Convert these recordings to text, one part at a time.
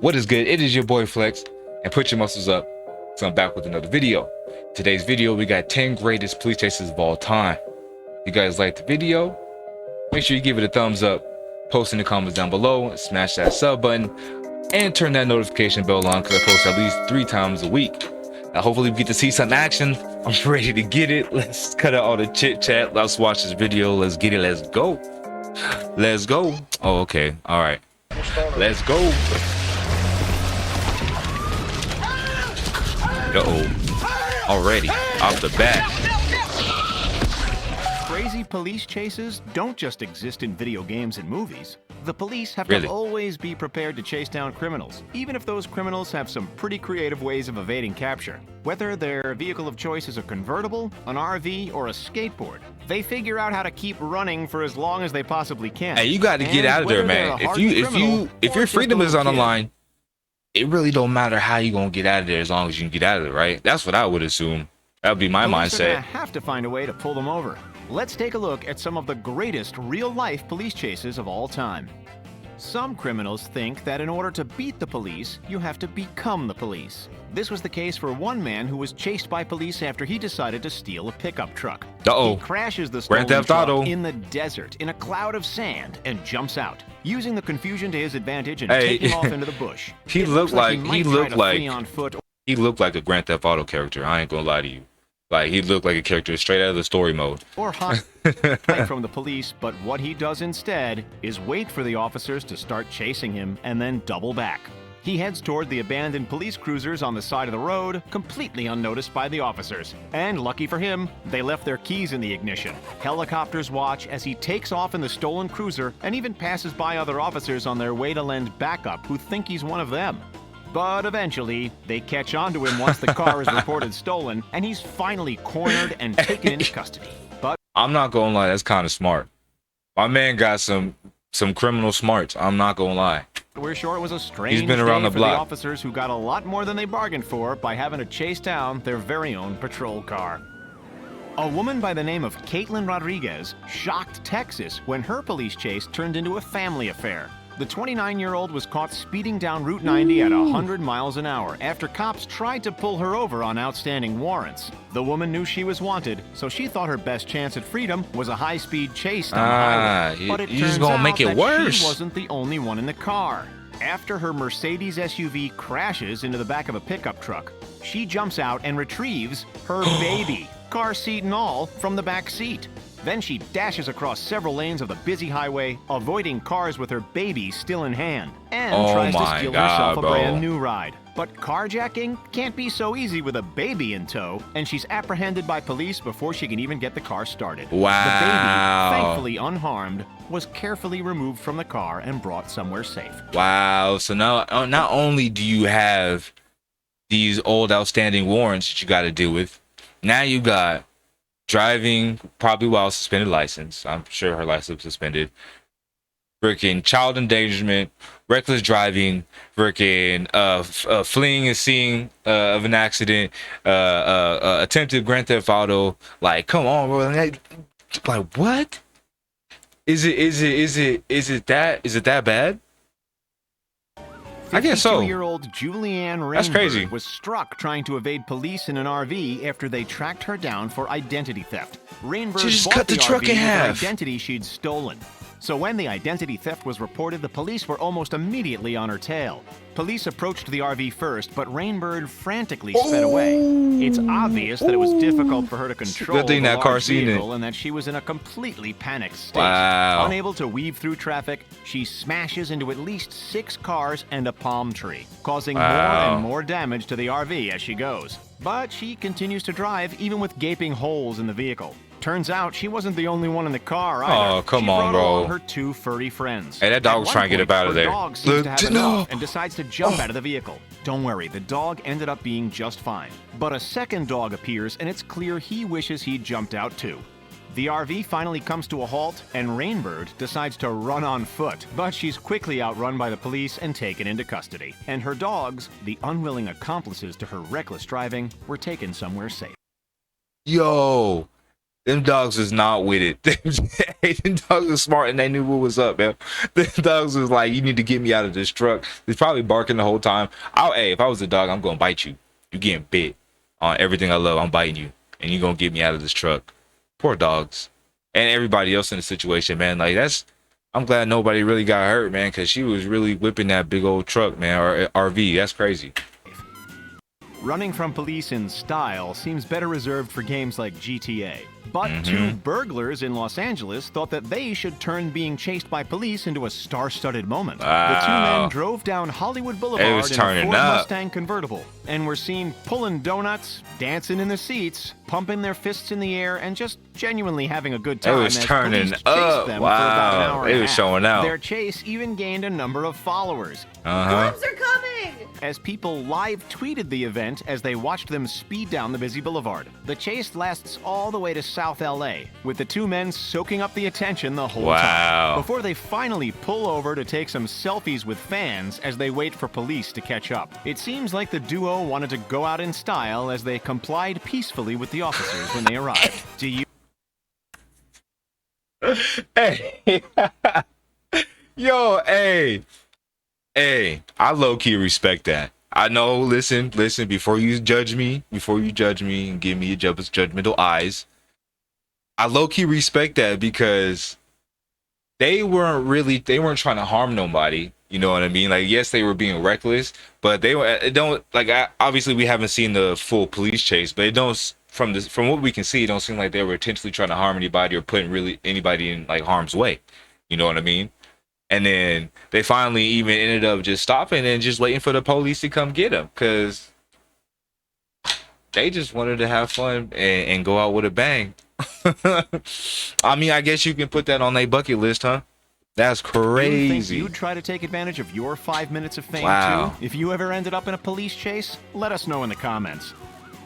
What is good? It is your boy Flex, and put your muscles up. So I'm back with another video. Today's video, we got 10 greatest police chases of all time. If you guys like the video, make sure you give it a thumbs up, post in the comments down below, and smash that sub button, and turn that notification bell on because I post at least 3 times a week. Now hopefully we get to see some action. I'm ready to get it. Let's cut out all the chit chat. Let's watch this video. Let's get it. Let's go. Let's go. Oh, okay. All right. Let's go. Uh-oh. Already off the bat. Crazy police chases don't just exist in video games and movies. The police have Really? to always be prepared to chase down criminals, even if those criminals have some pretty creative ways of evading capture. Whether their vehicle of choice is a convertible, an RV, or a skateboard, they figure out how to keep running for as long as they possibly can. Hey, you got to get out of there, man. If your freedom is on the line, it really don't matter how you gonna get out of there as long as you can get out of it, right? That's what I would assume. That would be my mindset. I have to find a way to pull them over. Let's take a look at some of the greatest real-life police chases of all time. Some criminals think that in order to beat the police, you have to become the police. This was the case for one man who was chased by police after he decided to steal a pickup truck. Uh-oh. He crashes the stolen Grand Theft truck Auto. in the desert in a cloud of sand and jumps out, using the confusion to his advantage and Hey. taking off into the bush. He It looked looks like might he try looked to like flee on foot. he looked like a Grand Theft Auto character. I ain't gonna lie to you. Like he looked like a character straight out of the story mode. Or hide from the police, but what he does instead is wait for the officers to start chasing him and then double back. He heads toward the abandoned police cruisers on the side of the road, completely unnoticed by the officers. And lucky for him, they left their keys in the ignition. Helicopters watch as he takes off in the stolen cruiser and even passes by other officers on their way to lend backup who think he's one of them. But eventually, they catch on to him once the car is reported stolen, and he's finally cornered and taken into custody. But I'm not gonna lie, that's kind of smart. My man got some criminal smarts. I'm not gonna lie. we're sure it was a strange He's been around day the for block. the officers who got a lot more than they bargained for by having to chase down their very own patrol car. A woman by the name of Caitlin Rodriguez shocked Texas when her police chase turned into a family affair. The 29-year-old was caught speeding down Route 90 at 100 miles an hour after cops tried to pull her over on outstanding warrants. The woman knew she was wanted, so she thought her best chance at freedom was a high-speed chase down the highway. But it you're just turns gonna out make it that worse. she wasn't the only one in the car. After her Mercedes SUV crashes into the back of a pickup truck, she jumps out and retrieves her baby, car seat and all, from the back seat. Then she dashes across several lanes of the busy highway, avoiding cars with her baby still in hand, and tries to steal herself a brand new ride. But carjacking can't be so easy with a baby in tow, and she's apprehended by police before she can even get the car started. Wow. The baby, thankfully unharmed, was carefully removed from the car and brought somewhere safe. Wow. So now, not only do you have these old outstanding warrants that you got to deal with, now you got driving probably while suspended license. I'm sure her license was suspended. Freaking child endangerment, reckless driving, freaking fleeing a scene of an accident, attempted Grand Theft Auto. Like, come on, bro. Like, what? Is it that bad? I guess so. 52-year-old Julianne That's crazy. Rainbird was struck trying to evade police in an RV after they tracked her down for identity theft. Rainbird She just bought cut the truck RV in with an half. identity she'd stolen. So when the identity theft was reported, the police were almost immediately on her tail. Police approached the RV first, but Rainbird frantically sped away. It's obvious that it was difficult for her to control Good thing the that car large seen it. vehicle and that she was in a completely panicked state. Wow. Unable to weave through traffic, she smashes into at least 6 cars and a palm tree, causing more and more damage to the RV as she goes. But she continues to drive even with gaping holes in the vehicle. Turns out she wasn't the only one in the car either. Oh, come she on, brought bro. along her 2 furry friends. Hey, that dog At was one trying to get point, up out of her there. dog seems to have No. enough and decides to jump out of the vehicle. Don't worry, the dog ended up being just fine. But a second dog appears, and it's clear he wishes he'd jumped out too. The RV finally comes to a halt, and Rainbird decides to run on foot, but she's quickly outrun by the police and taken into custody. And her dogs, the unwilling accomplices to her reckless driving, were taken somewhere safe. Yo, Them dogs was not with it. Them dogs was smart and they knew what was up, man. Them dogs was like, you need to get me out of this truck. They're probably barking the whole time. Hey, if I was a dog, I'm gonna bite you. You getting bit on everything I love. I'm biting you, and you gonna get me out of this truck. Poor dogs, and everybody else in the situation, man. Like I'm glad nobody really got hurt, man, because she was really whipping that big old truck, man, or RV. That's crazy. Running from police in style seems better reserved for games like GTA. But two burglars in Los Angeles thought that they should turn being chased by police into a star-studded moment. The two men drove down Hollywood Boulevard in a Ford Mustang convertible and were seen pulling donuts, dancing in the seats, pumping their fists in the air, and just genuinely having a good time. It was turning up. Wow. It was showing out. Their chase even gained a number of followers. Cops are coming! As people live tweeted the event as they watched them speed down the busy boulevard. The chase lasts all the way to South LA, with the two men soaking up the attention the whole time, before they finally pull over to take some selfies with fans as they wait for police to catch up. It seems like the duo wanted to go out in style as they complied peacefully with the officers when they arrived. Do you... Hey. Yo, hey, I low-key respect that. I know, listen, before you judge me and give me your judgmental eyes, I low-key respect that because they weren't trying to harm nobody. You know what I mean? Like, yes, they were being reckless, but obviously we haven't seen the full police chase, but it don't, from what we can see, it don't seem like they were intentionally trying to harm anybody or putting really anybody in like harm's way. You know what I mean? And then they finally even ended up just stopping and just waiting for the police to come get them because they just wanted to have fun and go out with a bang. I mean, I guess you can put that on a bucket list, huh? That's crazy. You think you'd try to take advantage of your 5 minutes of fame too? If you ever ended up in a police chase, let us know in the comments.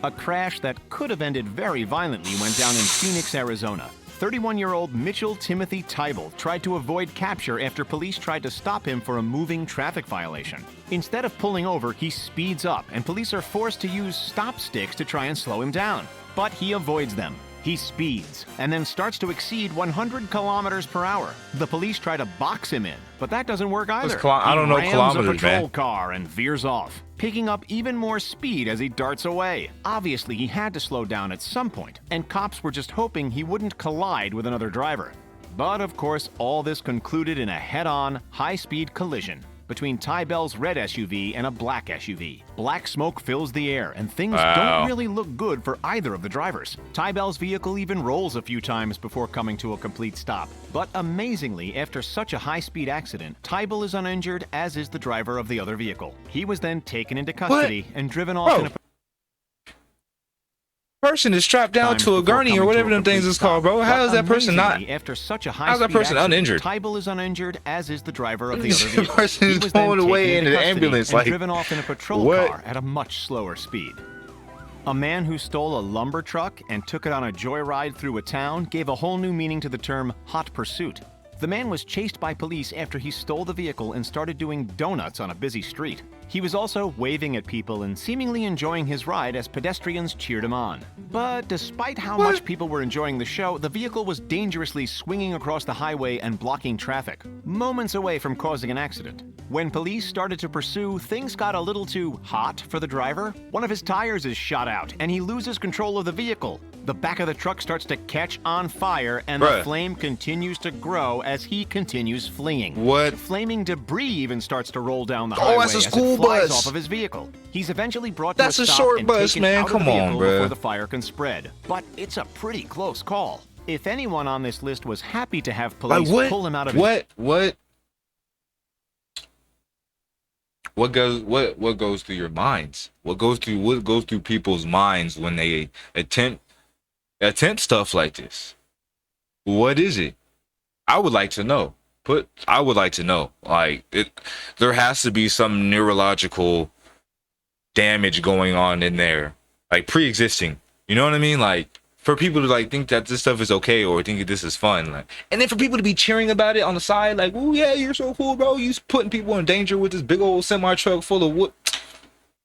A crash that could have ended very violently went down in Phoenix, Arizona. 31-year-old Mitchell Timothy Tybalt tried to avoid capture after police tried to stop him for a moving traffic violation. Instead of pulling over, he speeds up, and police are forced to use stop sticks to try and slow him down. But he avoids them. He speeds, and then starts to exceed 100 kilometers per hour. The police try to box him in, but that doesn't work either. I don't know kilometers, man. He rams a patrol man. car and veers off, picking up even more speed as he darts away. Obviously, he had to slow down at some point, and cops were just hoping he wouldn't collide with another driver. But of course, all this concluded in a head-on, high-speed collision between Tybell's red SUV and a black SUV. Black smoke fills the air, and things don't really look good for either of the drivers. Tybell's vehicle even rolls a few times before coming to a complete stop. But amazingly, after such a high-speed accident, Tybell is uninjured, as is the driver of the other vehicle. He was then taken into custody and driven off in a person is strapped down to a gurney or whatever them things is called, bro. How is that person not? After such a high how's that person uninjured? Tybell is uninjured, as is the driver of the other vehicle. Person is pulling away into the ambulance, like driven off in a patrol car at a much slower speed. A man who stole a lumber truck and took it on a joyride through a town gave a whole new meaning to the term hot pursuit. The man was chased by police after he stole the vehicle and started doing donuts on a busy street. He was also waving at people and seemingly enjoying his ride as pedestrians cheered him on. But despite how much people were enjoying the show, the vehicle was dangerously swinging across the highway and blocking traffic, moments away from causing an accident. When police started to pursue, things got a little too hot for the driver. One of his tires is shot out, and he loses control of the vehicle. The back of the truck starts to catch on fire, and the flame continues to grow as he continues fleeing. What? Flaming debris even starts to roll down the highway that's a school as it flies bus off of his vehicle. He's eventually brought to That's a a stop short and bus, taken man. out of Come the on, vehicle bruh. before the fire can spread. But it's a pretty close call. If anyone on this list was happy to have police pull him out of his... What goes through your minds? What goes through people's minds when they attempt stuff like this? What is it? I would like to know. Like, there has to be some neurological damage going on in there, like pre-existing. You know what I mean? Like, for people to like think that this stuff is okay or think that this is fun, like, and then for people to be cheering about it on the side, like, "Oh yeah, you're so cool, bro! You putting people in danger with this big old semi truck full of wood."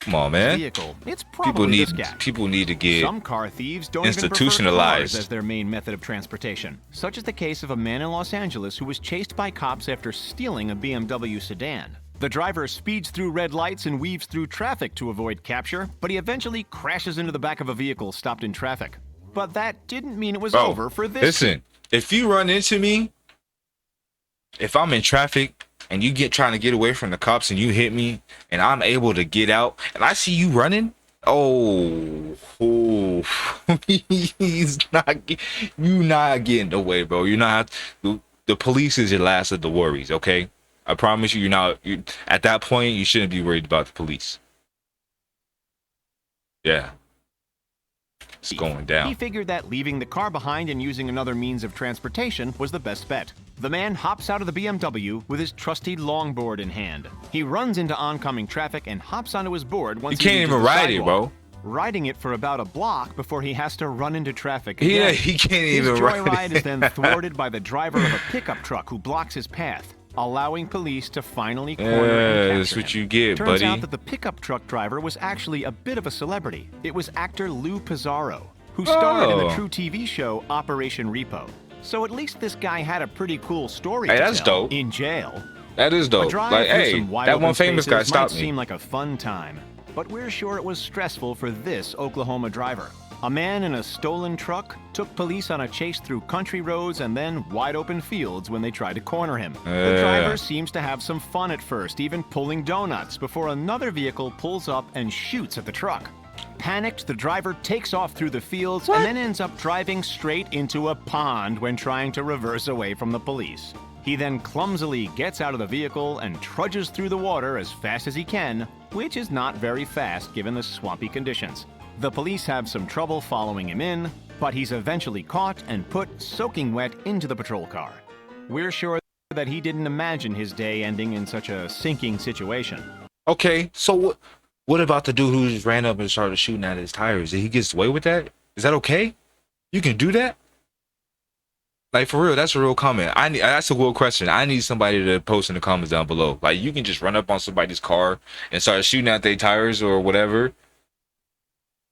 Come on, man. Vehicle. It's probably this guy. People need to get Some car thieves don't even prefer institutionalized cars as their main method of transportation, such as the case of a man in Los Angeles who was chased by cops after stealing a BMW sedan. The driver speeds through red lights and weaves through traffic to avoid capture, but he eventually crashes into the back of a vehicle stopped in traffic. But that didn't mean it was over for this. Listen, if you run into me, if I'm in traffic and you trying to get away from the cops and you hit me and I'm able to get out and I see you running, he's not, you not getting away, bro. You're not, the police is your last of the worries, okay? I promise you, at that point, you shouldn't be worried about the police. Yeah. It's going down. He figured that leaving the car behind and using another means of transportation was the best bet. The man hops out of the BMW with his trusty longboard in hand. He runs into oncoming traffic and hops onto his board once he can't even ride it, bro. Riding it for about a block before he has to run into traffic again. Yeah, he can't even ride it. His joyride is then thwarted by the driver of a pickup truck who blocks his path, allowing police to finally corner and capture that's what him. you get, Turns buddy. out that the pickup truck driver was actually a bit of a celebrity. It was actor Lou Pizarro, who starred in the true TV show Operation Repo. So at least this guy had a pretty cool story to that's tell dope. in jail. That is dope. A drive Like, through hey, some wide that open one famous guy spaces stopped might me. seem like a fun time, but we're sure it was stressful for this Oklahoma driver. A man in a stolen truck took police on a chase through country roads and then wide open fields when they tried to corner him. The driver seems to have some fun at first, even pulling donuts, before another vehicle pulls up and shoots at the truck. Panicked, the driver takes off through the fields and then ends up driving straight into a pond when trying to reverse away from the police. He then clumsily gets out of the vehicle and trudges through the water as fast as he can, which is not very fast given the swampy conditions. The police have some trouble following him in, but he's eventually caught and put soaking wet into the patrol car. We're sure that he didn't imagine his day ending in such a sinking situation. Okay, so what about the dude who just ran up and started shooting at his tires? Did he get away with that? Is that okay? You can do that? Like, for real, that's a real comment. That's a real question. I need somebody to post in the comments down below. Like, you can just run up on somebody's car and start shooting at their tires or whatever.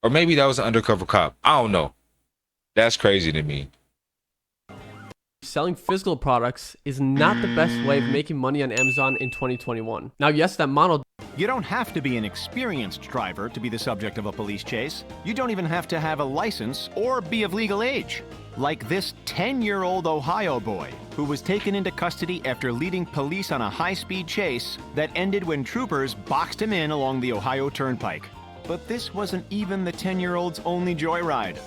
Or maybe that was an undercover cop. I don't know. That's crazy to me. Selling physical products is not the best way of making money on Amazon in 2021. Now, yes, that model. You don't have to be an experienced driver to be the subject of a police chase. You don't even have to have a license or be of legal age. Like this 10-year-old Ohio boy who was taken into custody after leading police on a high-speed chase that ended when troopers boxed him in along the Ohio Turnpike. But this wasn't even the 10-year-old's only joyride.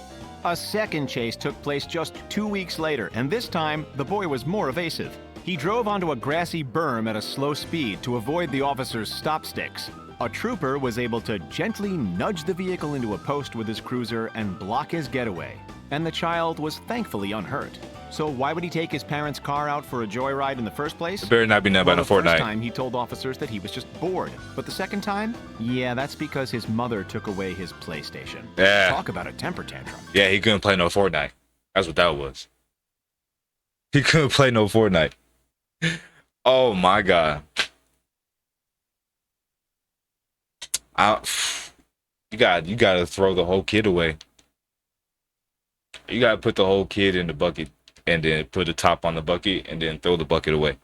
A second chase took place just 2 weeks later, and this time, the boy was more evasive. He drove onto a grassy berm at a slow speed to avoid the officer's stop sticks. A trooper was able to gently nudge the vehicle into a post with his cruiser and block his getaway, and the child was thankfully unhurt. So why would he take his parents' car out for a joyride in the first place? It better not be nothing about a The Fortnite. first time he told officers that he was just bored, but the second time, yeah, that's because his mother took away his PlayStation. Yeah. Talk about a temper tantrum. Yeah, he couldn't play no Fortnite. That's what that was. He couldn't play no Fortnite. Oh my God. You gotta throw the whole kid away. You gotta put the whole kid in the bucket and then put the top on the bucket and then throw the bucket away.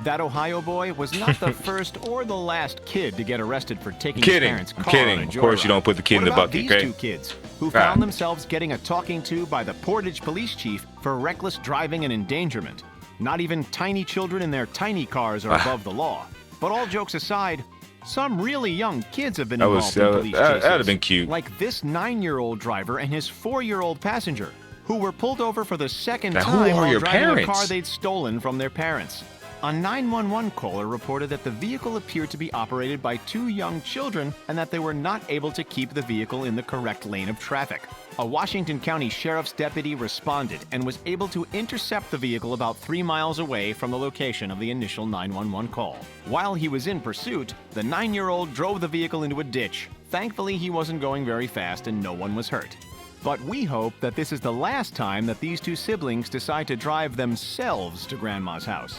That Ohio boy was not the first or the last kid to get arrested for taking his Kidding. parents' I'm car kidding. on a Of course you joyride. don't put the kid in What the about bucket, these okay? two kids who Ah. found themselves getting a talking to by the Portage police chief for reckless driving and endangerment? Not even tiny children in their tiny cars are above the law. But all jokes aside, some really young kids have been involved in police chases. That'd have been cute. Like this 9-year-old driver and his 4-year-old passenger, who were pulled over for the second Now, who time are while your driving a parents? car they'd stolen from their parents. A 911 caller reported that the vehicle appeared to be operated by 2 young children and that they were not able to keep the vehicle in the correct lane of traffic. A Washington County Sheriff's deputy responded and was able to intercept the vehicle about 3 miles away from the location of the initial 911 call. While he was in pursuit, the 9-year-old drove the vehicle into a ditch. Thankfully, he wasn't going very fast and no one was hurt. But we hope that this is the last time that these two siblings decide to drive themselves to Grandma's house.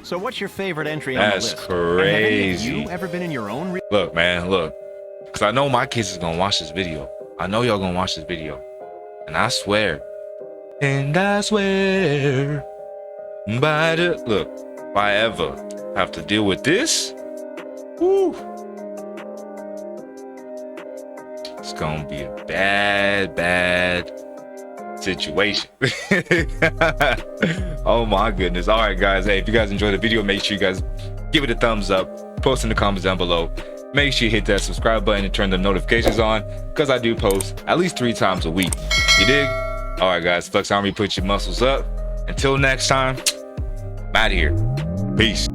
So what's your favorite entry on the That's list? And have any of crazy. you ever been in your own Look, man, look. Because I know my kids is going to watch this video. I know y'all going to watch this video. And I swear. And I swear. By the... Look, if I ever have to deal with this, whoo, it's going to be a bad situation. Oh my goodness. All right, guys. Hey, if you guys enjoyed the video, make sure you guys give it a thumbs up. Post in the comments down below. Make sure you hit that subscribe button and turn the notifications on, because I do post at least 3 times a week. You dig? All right, guys. Flex Army, put your muscles up. Until next time, I'm out of here. Peace.